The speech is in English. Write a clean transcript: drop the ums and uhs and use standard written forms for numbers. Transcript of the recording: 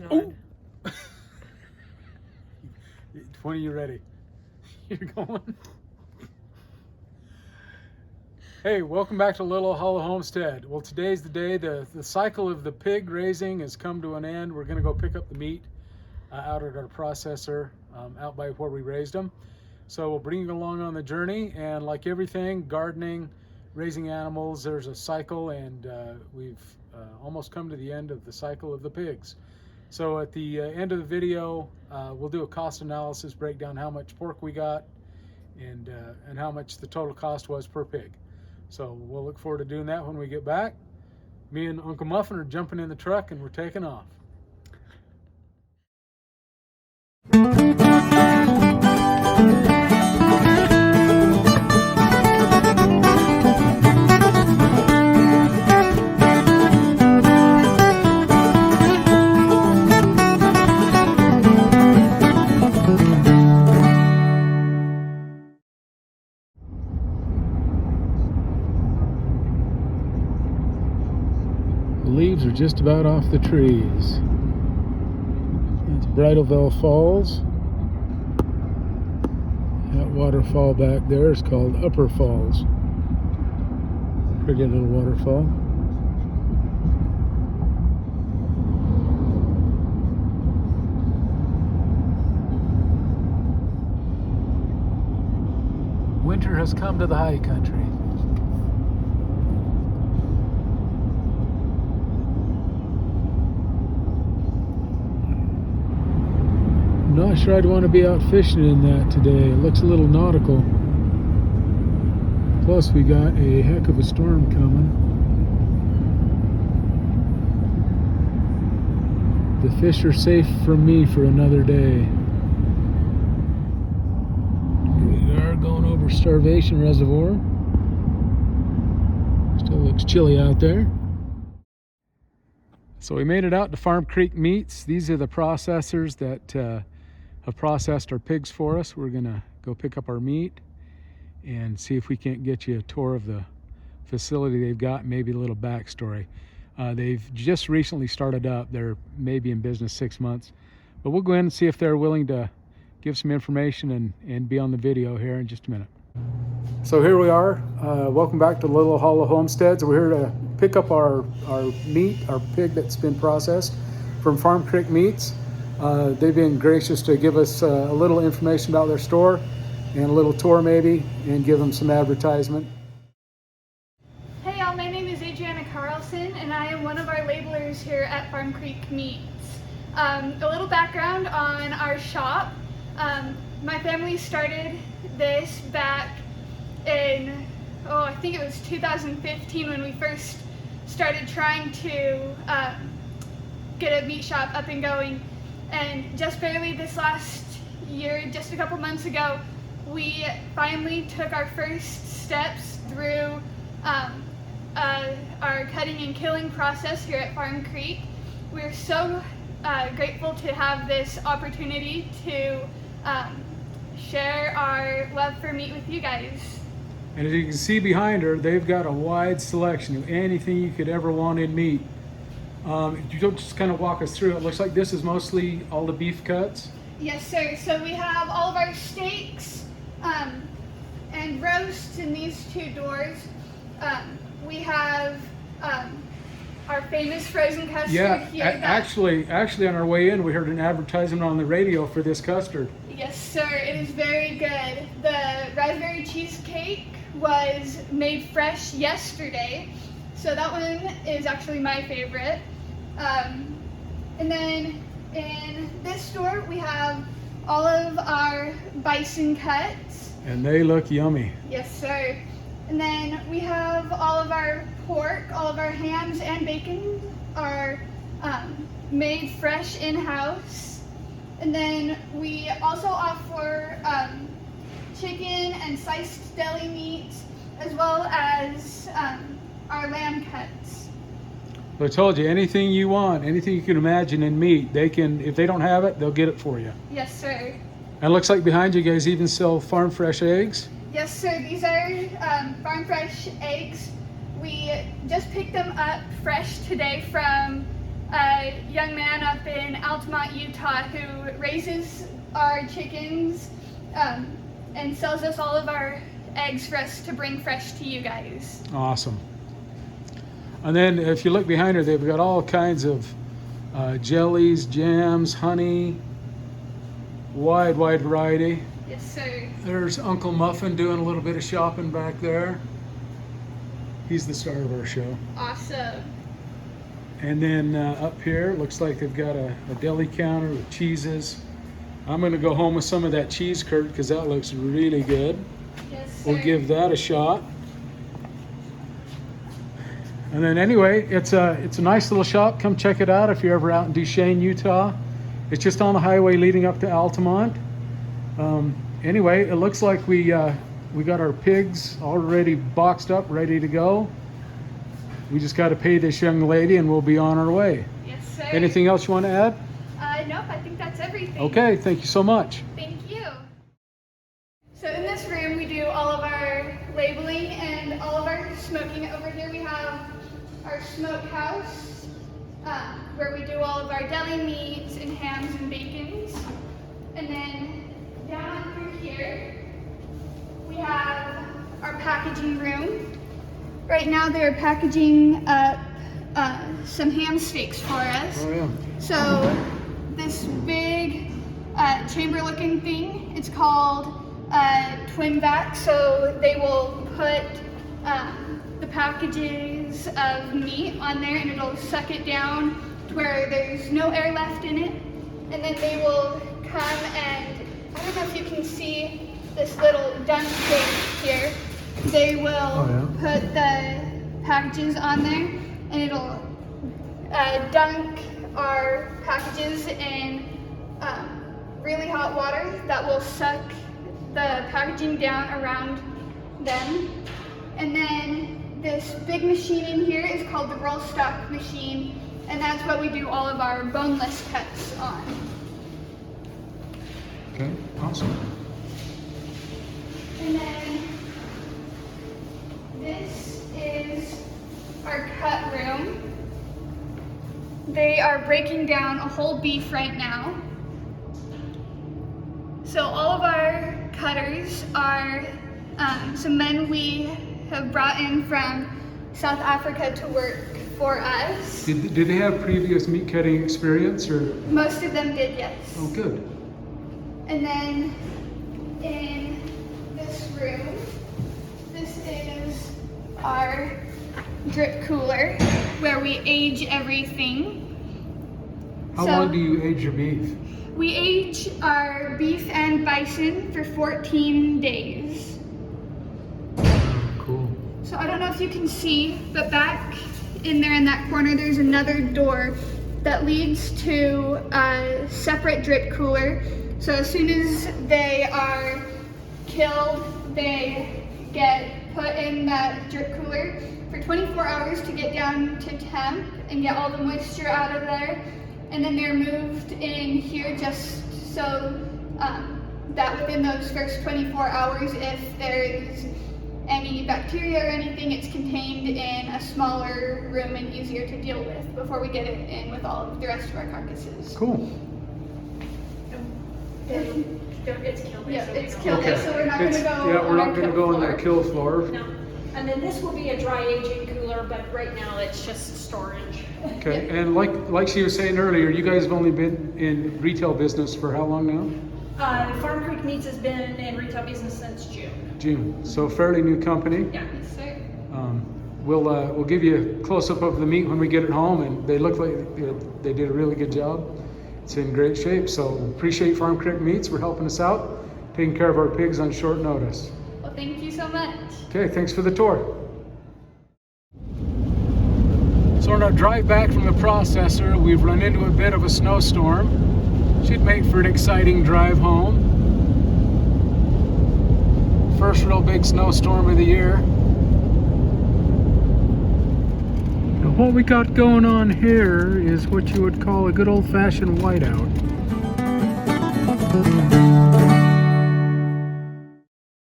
vibration on. When are you ready? You're going. Hey, welcome back to Little Hollow Homestead. Well, today's the day. The cycle of the pig raising has come to an end. We're going to go pick up the meat out at our processor out by where we raised them. So we'll bring you along on the journey. And like everything, gardening, raising animals, there's a cycle, and we've almost come to the end of the cycle of the pigs. So at the end of the video, we'll do a cost analysis, break down how much pork we got and how much the total cost was per pig. So we'll look forward to doing that when we get back. Me and Uncle Muffin are jumping in the truck and we're taking off. Leaves are just about off the trees. It's Bridalveil Falls. That waterfall back there is called Upper Falls. Pretty little waterfall. Winter has come to the high country. I'm not sure I'd want to be out fishing in that today. It looks a little nautical. Plus we got a heck of a storm coming. The fish are safe from me for another day. We are going over Starvation Reservoir. Still looks chilly out there. So we made it out to Farm Creek Meats. These are the processors that have processed our pigs for us. We're gonna go pick up our meat and see if we can't get you a tour of the facility they've got, maybe a little backstory. They've just recently started up. They're maybe in business 6 months, but we'll go in and see if they're willing to give some information and be on the video here in just a minute. So here we are. Welcome back to Little Hollow Homesteads. We're here to pick up our meat, our pig that's been processed from Farm Creek Meats. They've been gracious to give us a little information about their store and a little tour maybe, and give them some advertisement. Hey y'all, my name is Adrianna Carlson and I am one of our labelers here at Farm Creek Meats. A little background on our shop. My family started this back in, I think it was 2015 when we first started trying to get a meat shop up and going. And just barely this last year, just a couple months ago, we finally took our first steps through our cutting and killing process here at Farm Creek. We're so grateful to have this opportunity to share our love for meat with you guys. And as you can see behind her, they've got a wide selection of anything you could ever want in meat. You don't just kind of walk us through. It looks like this is mostly all the beef cuts. Yes, sir. So we have all of our steaks and roasts in these two doors. We have our famous frozen custard here. Actually, on our way in, we heard an advertisement on the radio for this custard. Yes, sir. It is very good. The raspberry cheesecake was made fresh yesterday, so that one is actually my favorite. And then in this store, we have all of our bison cuts. And they look yummy. Yes, sir. And then we have all of our pork, all of our hams and bacon are made fresh in-house. And then we also offer chicken and sliced deli meats, as well as our lamb cuts. I told you, anything you want, anything you can imagine in meat, they can, if they don't have it, they'll get it for you. Yes, sir. And it looks like behind you guys even sell farm fresh eggs. Yes, sir. These are farm fresh eggs. We just picked them up fresh today from a young man up in Altamont, Utah, who raises our chickens and sells us all of our eggs for us to bring fresh to you guys. Awesome. And then if you look behind her, they've got all kinds of jellies, jams, honey, wide variety. Yes, sir. There's Uncle Muffin doing a little bit of shopping back there. He's the star of our show. Awesome. And then up here, looks like they've got a deli counter with cheeses. I'm gonna go home with some of that cheese curd because that looks really good. Yes, sir. We'll give that a shot. And then anyway, it's a nice little shop. Come check it out if you're ever out in Duchesne, Utah. It's just on the highway leading up to Altamont. Anyway, it looks like we got our pigs already boxed up, ready to go. We just got to pay this young lady and we'll be on our way. Yes, sir. Anything else you want to add? Nope, I think that's everything. Okay, thank you so much. Thank you. So in this room, we do all of our labeling and all of our smoking. Over here we have our smokehouse, where we do all of our deli meats and hams and bacons. And then down through here, we have our packaging room. Right now they're packaging up some ham steaks for us. Oh yeah. So this big chamber looking thing, it's called twin vac. So they will put the packages of meat on there and it'll suck it down to where there's no air left in it. And then they will come and, I don't know if you can see this little dunk cage here. They will put the packages on there and it'll dunk our packages in really hot water that will suck the packaging down around them. And then this big machine in here is called the roll stock machine, and that's what we do all of our boneless cuts on. Okay, awesome. And then this is our cut room. They are breaking down a whole beef right now. So all of our cutters are some men we have brought in from South Africa to work for us. Did they have previous meat cutting experience or? Most of them did, yes. Oh, good. And then in this room, this is our drip cooler where we age everything. How long do you age your beef? We age our beef and bison for 14 days. Cool. So I don't know if you can see, but back in there in that corner, there's another door that leads to a separate drip cooler. So as soon as they are killed, they get put in that drip cooler for 24 hours to get down to temp and get all the moisture out of there. And then they're moved in here just so that within those first 24 hours, if there is any bacteria or anything, it's contained in a smaller room and easier to deal with before we get it in with all of the rest of our carcasses. Cool. It's kill day. Yeah, it's kill day, so we're not going to go. Yeah, we're not going to go on the kill floor. No. And then this will be a dry aging cooler, but right now it's just storage. Okay, and like she was saying earlier, you guys have only been in retail business for how long now? Farm Creek Meats has been in retail business since June. June, so fairly new company. Yeah. Yes, sir. We'll give you a close-up of the meat when we get it home, and they look like they did a really good job. It's in great shape, so appreciate Farm Creek Meats for helping us out, taking care of our pigs on short notice. Well, thank you so much. Okay, thanks for the tour. So on our drive back from the processor, we've run into a bit of a snowstorm. Should make for an exciting drive home. First real big snowstorm of the year. Now what we got going on here is what you would call a good old-fashioned whiteout.